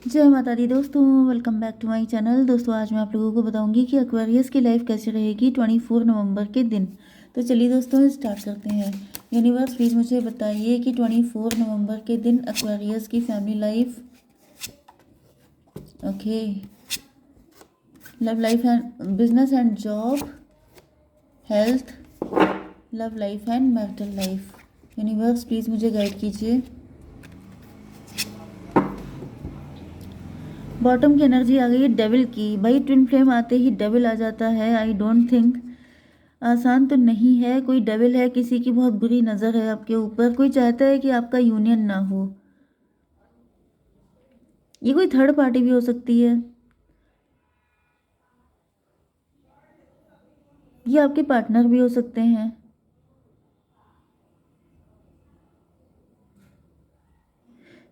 जय माता दी दोस्तों, welcome back to my channel. दोस्तों आज मैं आप लोगों को बताऊंगी कि एक्वेरियस की लाइफ कैसे रहेगी 24 नवंबर के दिन। तो चलिए दोस्तों स्टार्ट करते हैं। यूनिवर्स प्लीज़ मुझे बताइए कि 24 नवंबर के दिन एक्वेरियस की family life, okay, love life and business and job, health, love life and marital life. Universe please मुझे गाइड कीजिए। बॉटम की एनर्जी आ गई है डेविल की। भाई ट्विन फ्लेम आते ही डेविल आ जाता है। आई डोंट थिंक आसान तो नहीं है। कोई डेविल है, किसी की बहुत बुरी नज़र है आपके ऊपर। कोई चाहता है कि आपका यूनियन ना हो। ये कोई थर्ड पार्टी भी हो सकती है। ये आपके पार्टनर भी हो सकते हैं।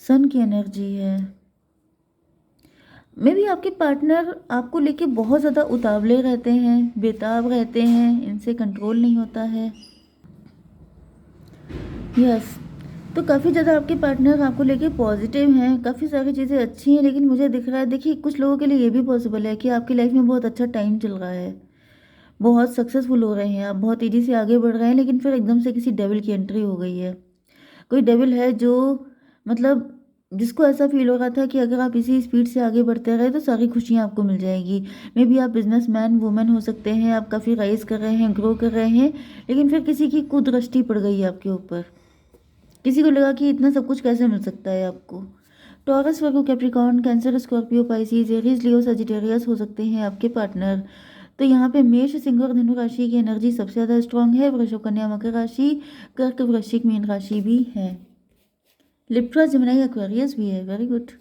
सन की एनर्जी है। मे भी आपके पार्टनर आपको लेके बहुत ज़्यादा उतावले रहते हैं, बेताब रहते हैं, इनसे कंट्रोल नहीं होता है। यस, तो काफ़ी ज़्यादा आपके पार्टनर आपको लेके पॉजिटिव हैं, काफ़ी सारी चीज़ें अच्छी हैं। लेकिन मुझे दिख रहा है, देखिए कुछ लोगों के लिए ये भी पॉसिबल है कि आपकी लाइफ में बहुत अच्छा टाइम चल रहा है, बहुत सक्सेसफुल हो रहे हैं आप, बहुत तेज़ी से आगे बढ़ रहे हैं, लेकिन फिर एकदम से किसी डेविल की एंट्री हो गई है। कोई डेविल है जो मतलब जिसको ऐसा फील हो रहा था कि अगर आप इसी स्पीड से आगे बढ़ते रहे तो सारी खुशियाँ आपको मिल जाएगी। मे बी आप बिजनेस मैन वुमेन हो सकते हैं, आप काफ़ी राइज कर रहे हैं, ग्रो कर रहे हैं, लेकिन फिर किसी की कुदृष्टि पड़ गई है आपके ऊपर। किसी को लगा कि इतना सब कुछ कैसे मिल सकता है आपको। Taurus, Virgo, Capricorn, Cancer, Scorpio, Pisces, Aries, Leo, Sagittarius हो सकते हैं आपके पार्टनर। तो यहाँ पे मेष, सिंह और धनु राशि की एनर्जी सबसे ज़्यादा स्ट्रांग है। वृषभ, कन्या, मकर राशि, कर्क, वृश्चिक, मीन राशि भी है। लिब्रा, जेमिनी, एक्वेरियस भी है। Very good.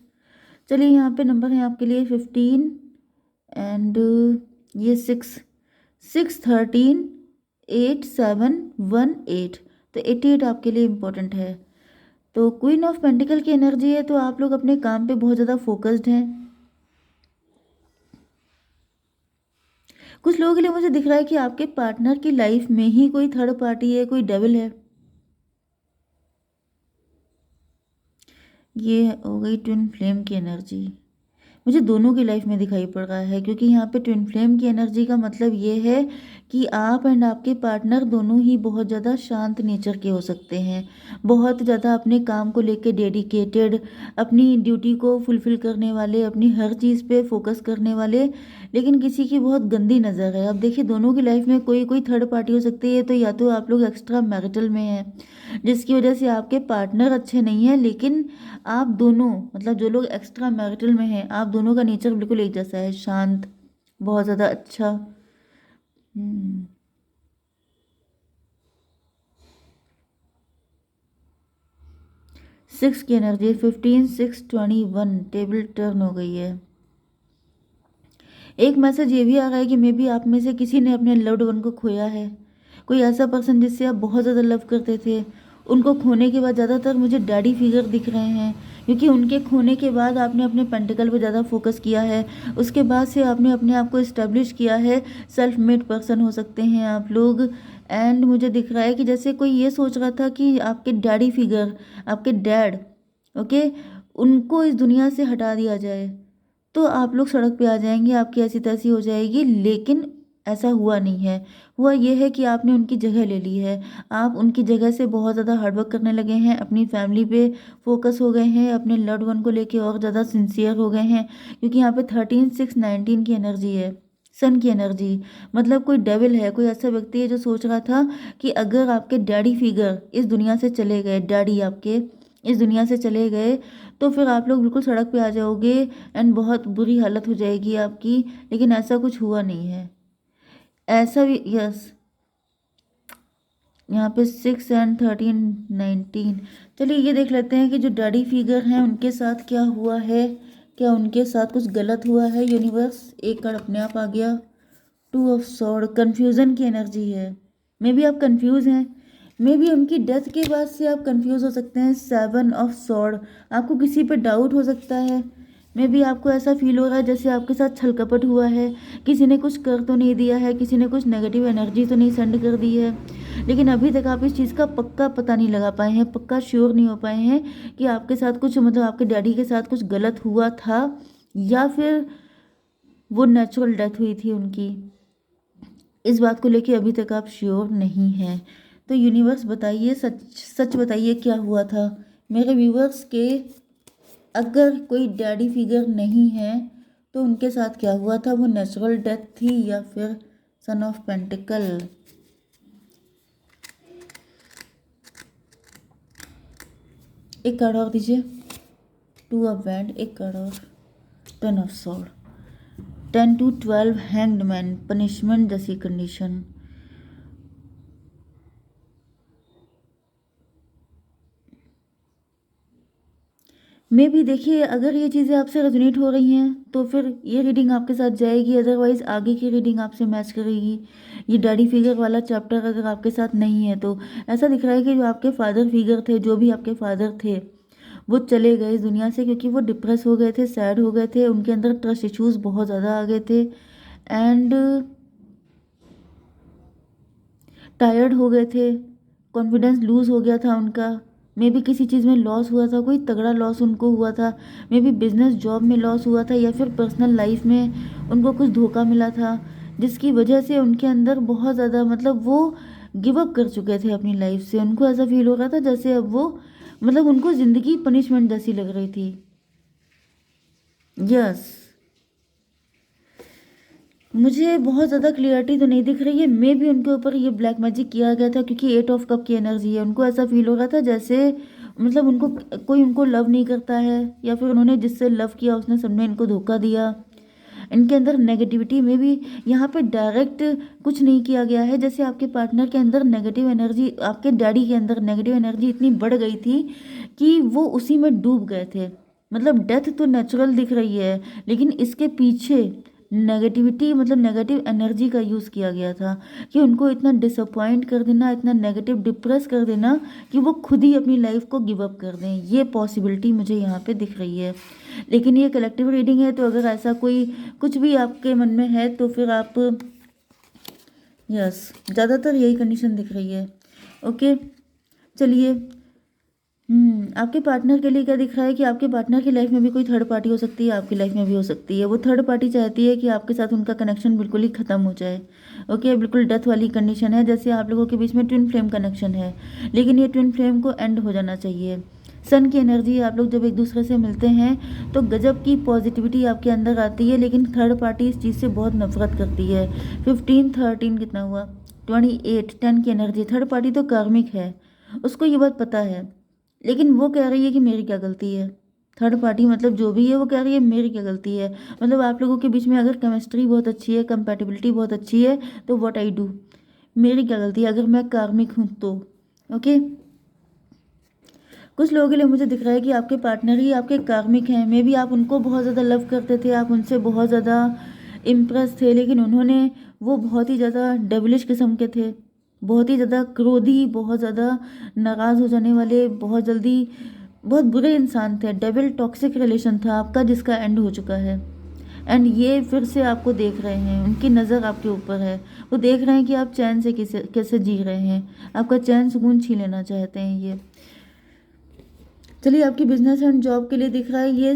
चलिए यहाँ पे नंबर है आपके लिए 15 एंड ये 6, 6, 13, 8, 7, 1, 8। तो 88 आपके लिए इम्पोर्टेंट है। तो क्वीन ऑफ पेंटिकल की एनर्जी है, तो आप लोग अपने काम पे बहुत ज़्यादा फोकस्ड हैं। कुछ लोगों के लिए मुझे दिख रहा है कि आपके पार्टनर की लाइफ में ही कोई थर्ड पार्टी है, कोई डेविल है। ये हो गई ट्विन फ्लेम की एनर्जी। मुझे दोनों की लाइफ में दिखाई पड़ रहा है, क्योंकि यहाँ पे ट्विन फ्लेम की एनर्जी का मतलब ये है कि आप एंड आपके पार्टनर दोनों ही बहुत ज़्यादा शांत नेचर के हो सकते हैं, बहुत ज़्यादा अपने काम को लेके डेडिकेटेड, अपनी ड्यूटी को फुलफिल करने वाले, अपनी हर चीज़ पे फोकस करने वाले, लेकिन किसी की बहुत गंदी नज़र है। अब देखिए दोनों की लाइफ में कोई कोई थर्ड पार्टी हो सकती है। तो या तो आप लोग एक्स्ट्रा मैरिटल में हैं, जिसकी वजह से आपके पार्टनर अच्छे नहीं हैं, लेकिन आप दोनों मतलब जो लोग एक्स्ट्रा मैरिटल में हैं, आप दोनों का नेचर बिल्कुल एक जैसा है, शांत, बहुत ज़्यादा अच्छा। हम्म, 6 की एनर्जी 15, 6, 21, टेबल टर्न हो गई है। एक मैसेज ये भी आ रहा है कि मे बी आप में से किसी ने अपने लव्ड वन को खोया है। कोई ऐसा पर्सन जिससे आप बहुत ज़्यादा लव करते थे, उनको खोने के बाद ज़्यादातर मुझे डैडी फिगर दिख रहे हैं, क्योंकि उनके खोने के बाद आपने अपने पेंटिकल पे ज़्यादा फोकस किया है। उसके बाद से आपने अपने आप को इस्टेब्लिश किया है। सेल्फ मेड पर्सन हो सकते हैं आप लोग। एंड मुझे दिख रहा है कि जैसे कोई ये सोच रहा था कि आपके डैडी फिगर, आपके डैड, ओके, उनको इस दुनिया से हटा दिया जाए, तो आप लोग सड़क पे आ जाएंगे, आपकी ऐसी तैसी हो जाएगी। लेकिन ऐसा हुआ नहीं है। हुआ ये है कि आपने उनकी जगह ले ली है। आप उनकी जगह से बहुत ज़्यादा हार्डवर्क करने लगे हैं, अपनी फैमिली पे फोकस हो गए हैं, अपने लव्ड वन को लेके और ज़्यादा सिंसियर हो गए हैं, क्योंकि यहाँ पे 13, 6, 19 की एनर्जी है, सन की एनर्जी। मतलब कोई डेविल है, कोई ऐसा व्यक्ति है जो सोच रहा था कि अगर आपके डैडी फिगर इस दुनिया से चले गए, डैडी आपके इस दुनिया से चले गए, तो फिर आप लोग बिल्कुल सड़क पे आ जाओगे एंड बहुत बुरी हालत हो जाएगी आपकी। लेकिन ऐसा कुछ हुआ नहीं है। ऐसा भी यस, यहाँ पे 6 एंड 13, 19। चलिए ये देख लेते हैं कि जो डैडी फिगर हैं उनके साथ क्या हुआ है, क्या उनके साथ कुछ गलत हुआ है। यूनिवर्स, एक कार्ड अपने आप आ गया, 2 ऑफ सॉर्ड, कन्फ्यूज़न की एनर्जी है। मे बी आप कंफ्यूज हैं, मे बी उनकी डेथ के बाद से आप कंफ्यूज हो सकते हैं। 7 ऑफ सॉर्ड, आपको किसी पे डाउट हो सकता है। मे बी आपको ऐसा फील हो रहा है जैसे आपके साथ छल कपट हुआ है, किसी ने कुछ कर तो नहीं दिया है, किसी ने कुछ नेगेटिव एनर्जी तो नहीं सेंड कर दी है। लेकिन अभी तक आप इस चीज़ का पक्का पता नहीं लगा पाए हैं, पक्का श्योर नहीं हो पाए हैं कि आपके साथ कुछ मतलब आपके डैडी के साथ कुछ गलत हुआ था या फिर वो नेचुरल डेथ हुई थी उनकी। इस बात को लेके अभी तक आप श्योर नहीं हैं। तो यूनिवर्स बताइए, सच सच बताइए क्या हुआ था मेरे व्यूवर्स के। अगर कोई डैडी फिगर नहीं है तो उनके साथ क्या हुआ था, वो नेचुरल डेथ थी या फिर सन ऑफ पेंटिकल। एक कार्ड और दीजिए, 2 ऑफ वैंड, एक कार्ड और 10 of sword, 10 to 12 hanged man, punishment जैसी कंडीशन। मे भी देखिए, अगर ये चीज़ें आपसे रेजोनेट हो रही हैं तो फिर ये रीडिंग आपके साथ जाएगी, अदरवाइज आगे की रीडिंग आपसे मैच करेगी। ये डैडी फिगर वाला चैप्टर अगर आपके साथ नहीं है तो ऐसा दिख रहा है कि जो आपके फादर फिगर थे, जो भी आपके फादर थे, वो चले गए इस दुनिया से क्योंकि वो डिप्रेस हो गए थे, सैड हो गए थे, उनके अंदर ट्रस्ट इश्यूज बहुत ज़्यादा आ गए थे एंड टायर्ड हो गए थे, कॉन्फिडेंस लूज़ हो गया था उनका। मे बी किसी चीज़ में लॉस हुआ था, कोई तगड़ा लॉस उनको हुआ था, मे बी बिजनेस जॉब में लॉस हुआ था या फिर पर्सनल लाइफ में उनको कुछ धोखा मिला था, जिसकी वजह से उनके अंदर बहुत ज़्यादा मतलब वो गिव अप कर चुके थे अपनी लाइफ से। उनको ऐसा फील हो रहा था जैसे अब वो मतलब उनको ज़िंदगी पनिशमेंट जैसी लग रही थी। यस, मुझे बहुत ज़्यादा क्लियरिटी तो नहीं दिख रही है, मे भी उनके ऊपर ये ब्लैक मैजिक किया गया था क्योंकि 8 ऑफ कप की एनर्जी है। उनको ऐसा फील हो रहा था जैसे मतलब उनको कोई उनको लव नहीं करता है या फिर उन्होंने जिससे लव किया उसने सबने इनको धोखा दिया। इनके अंदर नेगेटिविटी में भी यहाँ पे डायरेक्ट कुछ नहीं किया गया है, जैसे आपके पार्टनर के अंदर नेगेटिव एनर्जी, आपके डैडी के अंदर नेगेटिव एनर्जी इतनी बढ़ गई थी कि वो उसी में डूब गए थे। मतलब डेथ तो नेचुरल दिख रही है लेकिन इसके पीछे नेगेटिविटी मतलब नेगेटिव एनर्जी का यूज़ किया गया था कि उनको इतना डिसअपॉइंट कर देना, इतना नेगेटिव डिप्रेस कर देना कि वो खुद ही अपनी लाइफ को गिव अप कर दें। ये पॉसिबिलिटी मुझे यहाँ पे दिख रही है। लेकिन ये कलेक्टिव रीडिंग है तो अगर ऐसा कोई कुछ भी आपके मन में है तो फिर आप, यस, ज़्यादातर यही कंडीशन दिख रही है। ओके, चलिए। आपके पार्टनर के लिए क्या दिख रहा है कि आपके पार्टनर की लाइफ में भी कोई थर्ड पार्टी हो सकती है, आपकी लाइफ में भी हो सकती है। वो थर्ड पार्टी चाहती है कि आपके साथ उनका कनेक्शन बिल्कुल ही ख़त्म हो जाए। ओके, बिल्कुल डेथ वाली कंडीशन है, जैसे आप लोगों के बीच में ट्विन फ्लेम कनेक्शन है, लेकिन ये ट्विन फ्लेम को एंड हो जाना चाहिए। सन की एनर्जी, आप लोग जब एक दूसरे से मिलते हैं तो गजब की पॉजिटिविटी आपके अंदर आती है, लेकिन थर्ड पार्टी इस चीज़ से बहुत नफरत करती है। 15 13 कितना हुआ, 28, 10 की एनर्जी। थर्ड पार्टी तो कार्मिक है, उसको ये बात पता है, लेकिन वो कह रही है कि मेरी क्या गलती है। थर्ड पार्टी मतलब जो भी है वो कह रही है मेरी क्या गलती है। मतलब आप लोगों के बीच में अगर केमिस्ट्री बहुत अच्छी है, कंपैटिबिलिटी बहुत अच्छी है तो व्हाट आई डू, मेरी क्या गलती है अगर मैं कार्मिक हूँ तो। ओके, कुछ लोगों के लिए मुझे दिख रहा है कि आपके पार्टनर ही आपके कार्मिक हैं। मे बी आप उनको बहुत ज़्यादा लव करते थे, आप उनसे बहुत ज़्यादा इम्प्रेस थे, लेकिन उन्होंने वो बहुत ही ज़्यादा डेविलिश किस्म के थे, बहुत ही ज़्यादा क्रोधी, बहुत ज़्यादा नाराज़ हो जाने वाले, बहुत जल्दी बहुत बुरे इंसान थे। डेविल टॉक्सिक रिलेशन था आपका जिसका एंड हो चुका है एंड ये फिर से आपको देख रहे हैं, उनकी नज़र आपके ऊपर है। वो देख रहे हैं कि आप चैन से कैसे कैसे जी रहे हैं, आपका चैन सुकून छीन लेना चाहते हैं ये। चलिए, आपकी बिजनेस एंड जॉब के लिए दिख रहा है ये।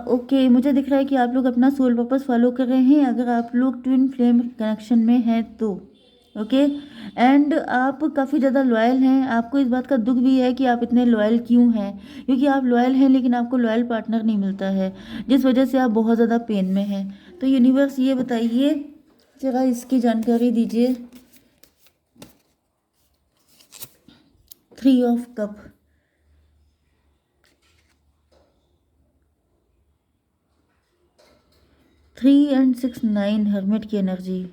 ओके, मुझे दिख रहा है कि आप लोग अपना सोल पर्पस फॉलो कर रहे हैं अगर आप लोग ट्विन फ्लेम कनेक्शन में हैं तो। ओके, एंड आप काफ़ी ज़्यादा लॉयल हैं। आपको इस बात का दुख भी है कि आप इतने लॉयल क्यों हैं, क्योंकि आप लॉयल हैं लेकिन आपको लॉयल पार्टनर नहीं मिलता है, जिस वजह से आप बहुत ज़्यादा पेन में हैं। तो यूनिवर्स ये बताइए, जरा इसकी जानकारी दीजिए। 3 ऑफ कप, 3 एंड 6 9, हर्मिट की एनर्जी।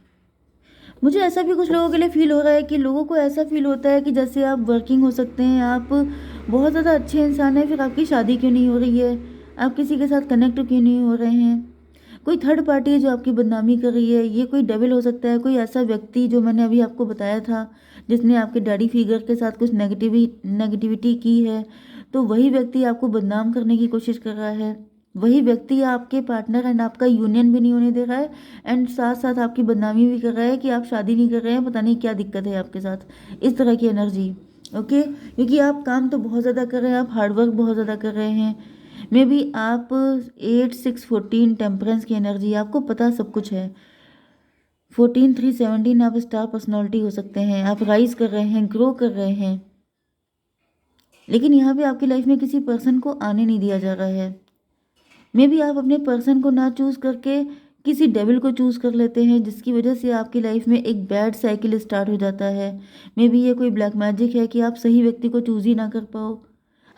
मुझे ऐसा भी कुछ लोगों के लिए फील हो रहा है कि लोगों को ऐसा फील होता है कि जैसे आप वर्किंग हो सकते हैं, आप बहुत ज़्यादा अच्छे इंसान हैं, फिर आपकी शादी क्यों नहीं हो रही है, आप किसी के साथ कनेक्ट क्यों नहीं हो रहे हैं। कोई थर्ड पार्टी है जो आपकी बदनामी कर रही है। ये कोई डेविल हो सकता है, कोई ऐसा व्यक्ति जो मैंने अभी आपको बताया था जिसने आपके डैडी फिगर के साथ कुछ नेगेटिविटी की है, तो वही व्यक्ति आपको बदनाम करने की कोशिश कर रहा है। वही व्यक्ति आपके पार्टनर एंड आपका यूनियन भी नहीं होने दे रहा है, एंड साथ साथ आपकी बदनामी भी कर रहा है कि आप शादी नहीं कर रहे हैं, पता नहीं क्या दिक्कत है आपके साथ, इस तरह की एनर्जी। ओके, क्योंकि आप काम तो बहुत ज़्यादा कर रहे हैं, आप हार्डवर्क बहुत ज़्यादा कर रहे हैं। मे बी आप 8 6 14 टेम्परेंस की एनर्जी, आपको पता सब कुछ है। 14 3 17 आप स्टार पर्सनालिटी हो सकते हैं, आप राइज कर रहे हैं, ग्रो कर रहे हैं, लेकिन यहाँ पे आपकी लाइफ में किसी पर्सन को आने नहीं दिया जा रहा है। मे बी आप अपने पर्सन को ना चूज़ करके किसी डेविल को चूज़ कर लेते हैं, जिसकी वजह से आपकी लाइफ में एक बैड साइकिल स्टार्ट हो जाता है। मे बी ये कोई ब्लैक मैजिक है कि आप सही व्यक्ति को चूज़ ही ना कर पाओ,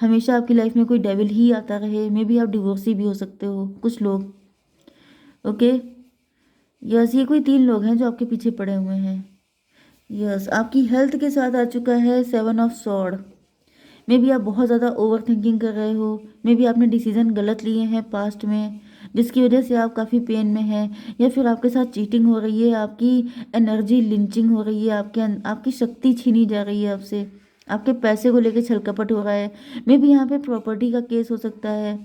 हमेशा आपकी लाइफ में कोई डेविल ही आता रहे। मे बी आप डिवोर्सी भी हो सकते हो कुछ लोग। ओके, यस, ये कोई 3 लोग हैं जो आपके पीछे पड़े हुए हैं। यस, आपकी हेल्थ के साथ आ चुका है 7 ऑफ सॉर्ड। मे बी आप बहुत ज़्यादा ओवर थिंकिंग कर रहे हो, मे बी आपने डिसीजन गलत लिए हैं पास्ट में, जिसकी वजह से आप काफ़ी पेन में हैं, या फिर आपके साथ चीटिंग हो रही है, आपकी एनर्जी लिंचिंग हो रही है, आपकी शक्ति छीनी जा रही है आपसे, आपके पैसे को लेकर छलकपट हो रहा है। मे बी यहाँ पे प्रॉपर्टी का केस हो सकता है,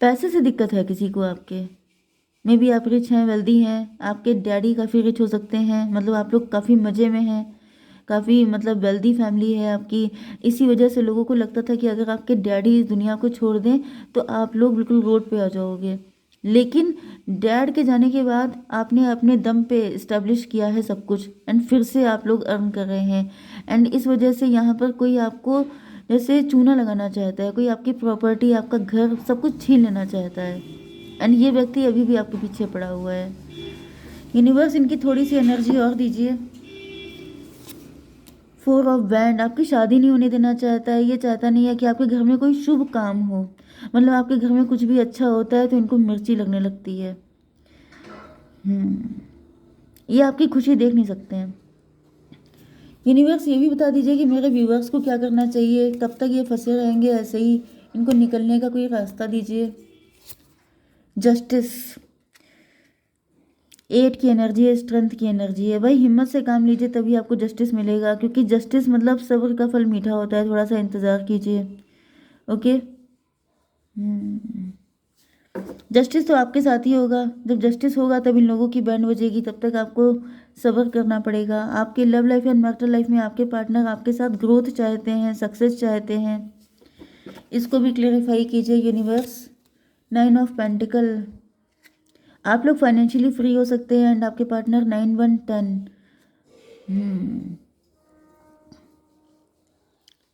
पैसे से दिक्कत है किसी को आपके। मे बी आप रिच हैं, वेल्दी हैं, आपके डैडी काफ़ी रिच हो सकते हैं, मतलब आप लोग काफ़ी मज़े में हैं, काफ़ी मतलब वेल्दी फैमिली है आपकी। इसी वजह से लोगों को लगता था कि अगर आपके डैडी इस दुनिया को छोड़ दें तो आप लोग बिल्कुल रोड पे आ जाओगे, लेकिन डैड के जाने के बाद आपने अपने दम पे इस्टेब्लिश किया है सब कुछ, एंड फिर से आप लोग अर्न कर रहे हैं, एंड इस वजह से यहाँ पर कोई आपको जैसे चूना लगाना चाहता है, कोई आपकी प्रॉपर्टी, आपका घर, सब कुछ छीन लेना चाहता है, एंड ये व्यक्ति अभी भी आपके पीछे पड़ा हुआ है। यूनिवर्स, इनकी थोड़ी सी एनर्जी और दीजिए। 4 ऑफ वैंड, आपकी शादी नहीं होने देना चाहता है, ये चाहता नहीं है कि आपके घर में कोई शुभ काम हो, मतलब आपके घर में कुछ भी अच्छा होता है तो इनको मिर्ची लगने लगती है। ये आपकी खुशी देख नहीं सकते हैं। यूनिवर्स, ये भी बता दीजिए कि मेरे व्यूवर्स को क्या करना चाहिए, कब तक ये फंसे रहेंगे ऐसे ही, इनको निकलने का कोई रास्ता दीजिए। जस्टिस, 8 की एनर्जी है, स्ट्रेंथ की एनर्जी है। भाई हिम्मत से काम लीजिए तभी आपको जस्टिस मिलेगा, क्योंकि जस्टिस मतलब सब्र का फल मीठा होता है, थोड़ा सा इंतज़ार कीजिए। ओके, जस्टिस तो आपके साथ ही होगा, जब जस्टिस होगा तब इन लोगों की बैंड बजेगी, तब तक आपको सब्र करना पड़ेगा। आपके love life and marital life में आपके पार्टनर आपके साथ ग्रोथ चाहते हैं, सक्सेस चाहते हैं, इसको भी क्लेरिफाई कीजिए यूनिवर्स। 9 ऑफ पेंटिकल, आप लोग फाइनेंशियली फ्री हो सकते हैं, एंड आपके पार्टनर 9 1 10।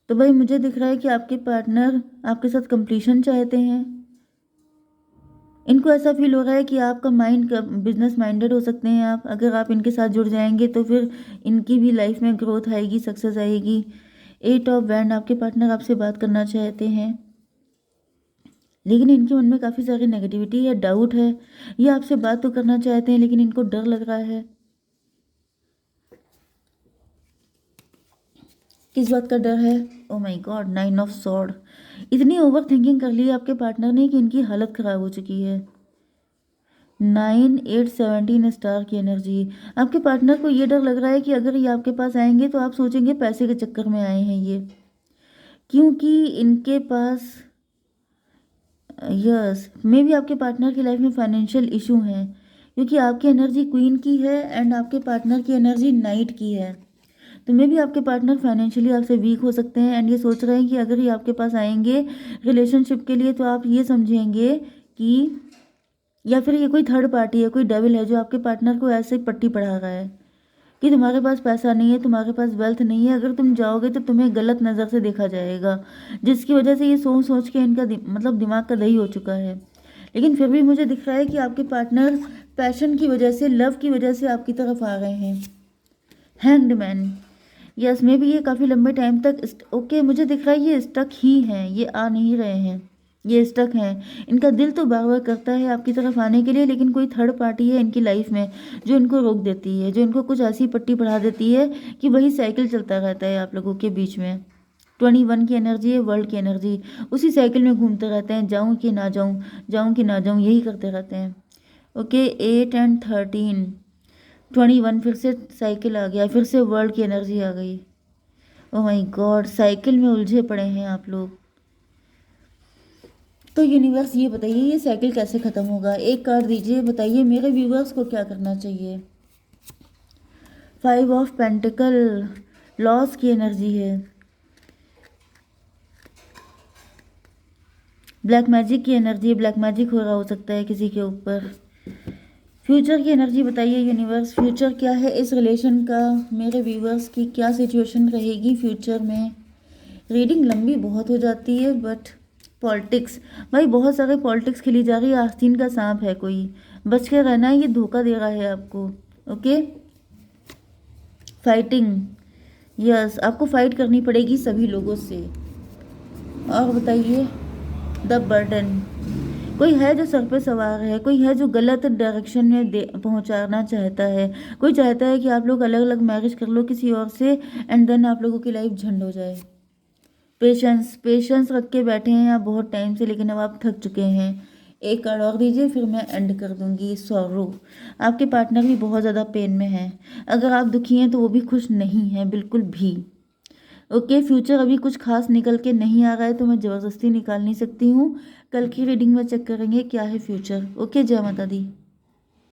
तो भाई मुझे दिख रहा है कि आपके पार्टनर आपके साथ कंप्लीशन चाहते हैं। इनको ऐसा फील हो रहा है कि आपका माइंड बिजनेस माइंडेड हो सकते हैं आप, अगर आप इनके साथ जुड़ जाएंगे तो फिर इनकी भी लाइफ में ग्रोथ आएगी, सक्सेस आएगी। 8 ऑफ वैंड, आपके पार्टनर आपसे बात करना चाहते हैं, लेकिन इनके मन में काफ़ी सारी नेगेटिविटी है, डाउट है। ये आपसे बात तो करना चाहते हैं लेकिन इनको डर लग रहा है। किस बात का डर है? Oh my God, 9 of sword, इतनी ओवर थिंकिंग कर ली है आपके पार्टनर ने कि इनकी हालत खराब हो चुकी है। 9 8 17 स्टार की एनर्जी, आपके पार्टनर को ये डर लग रहा है कि अगर ये आपके पास आएंगे तो आप सोचेंगे पैसे के चक्कर में आए हैं ये, क्योंकि इनके पास यस, मे भी आपके पार्टनर की लाइफ में फाइनेंशियल इशू है, क्योंकि आपकी एनर्जी क्वीन की है एंड आपके पार्टनर की एनर्जी नाइट की है। तो मे भी आपके पार्टनर फाइनेंशियली आपसे वीक हो सकते हैं, एंड ये सोच रहे हैं कि अगर ये आपके पास आएंगे रिलेशनशिप के लिए तो आप ये समझेंगे कि, या फिर ये कोई थर्ड पार्टी है, कोई डेविल है जो आपके पार्टनर को ऐसे पट्टी पढ़ा रहा है कि तुम्हारे पास पैसा नहीं है, तुम्हारे पास वेल्थ नहीं है, अगर तुम जाओगे तो तुम्हें गलत नज़र से देखा जाएगा, जिसकी वजह से ये सोच सोच के इनका मतलब दिमाग का दही हो चुका है। लेकिन फिर भी मुझे दिख रहा है कि आपके पार्टनर पैशन की वजह से, लव की वजह से आपकी तरफ आ गए हैं। हैंग्ड मैन, यस, मे भी ये काफ़ी लंबे टाइम तक ओके, मुझे दिख रहा है ये स्टक ही हैं, ये आ नहीं रहे हैं, ये स्टक हैं। इनका दिल तो बार बार करता है आपकी तरफ आने के लिए, लेकिन कोई थर्ड पार्टी है इनकी लाइफ में जो इनको रोक देती है, जो इनको कुछ ऐसी पट्टी पढ़ा देती है कि वही साइकिल चलता रहता है आप लोगों के बीच में। 21 की एनर्जी है, वर्ल्ड की एनर्जी, उसी साइकिल में घूमते रहते हैं, जाऊँ कि ना जाऊँ, जाऊँ कि ना जाऊँ, यही करते रहते हैं। ओके, 8 एंड 13, 21, फिर से साइकिल आ गया, फिर से वर्ल्ड की एनर्जी आ गई। ओह माय गॉड, साइकिल में उलझे पड़े हैं आप लोग। तो यूनिवर्स ये बताइए ये साइकिल कैसे ख़त्म होगा? एक कार्ड दीजिए, बताइए मेरे व्यूवर्स को क्या करना चाहिए? 5 ऑफ पेंटिकल, लॉस की एनर्जी है। ब्लैक मैजिक की एनर्जी है, ब्लैक मैजिक हो रहा हो सकता है किसी के ऊपर। फ्यूचर की एनर्जी बताइए यूनिवर्स, फ्यूचर क्या है इस रिलेशन का? मेरे व्यूवर्स की क्या सिचुएशन रहेगी फ्यूचर में? रीडिंग लंबी बहुत हो जाती है बट पॉलिटिक्स, भाई बहुत सारे पॉलिटिक्स खेली जा रही है। आस्तीन का सांप है कोई, बच के रहना है, ये धोखा दे रहा है आपको। ओके, फाइटिंग, यस आपको फाइट करनी पड़ेगी सभी लोगों से। और बताइए द बर्डन, कोई है जो सर पे सवार है, कोई है जो गलत डायरेक्शन में दे पहुंचाना चाहता है, कोई चाहता है कि आप लोग अलग अलग मैरिज कर लो किसी और से एंड देन आप लोगों की लाइफ झंड हो जाए। पेशेंस, पेशेंस रख के बैठे हैं आप बहुत टाइम से, लेकिन अब आप थक चुके हैं। एक कार्ड और दीजिए फिर मैं एंड कर दूंगी। सॉरो, आपके पार्टनर भी बहुत ज़्यादा पेन में है। अगर आप दुखी हैं तो वो भी खुश नहीं है बिल्कुल भी। ओके, फ्यूचर अभी कुछ खास निकल के नहीं आ रहा है तो मैं ज़बरदस्ती निकाल नहीं सकती हूँ। कल की रीडिंग में चेक करेंगे क्या है फ्यूचर। ओके, जय माता दी।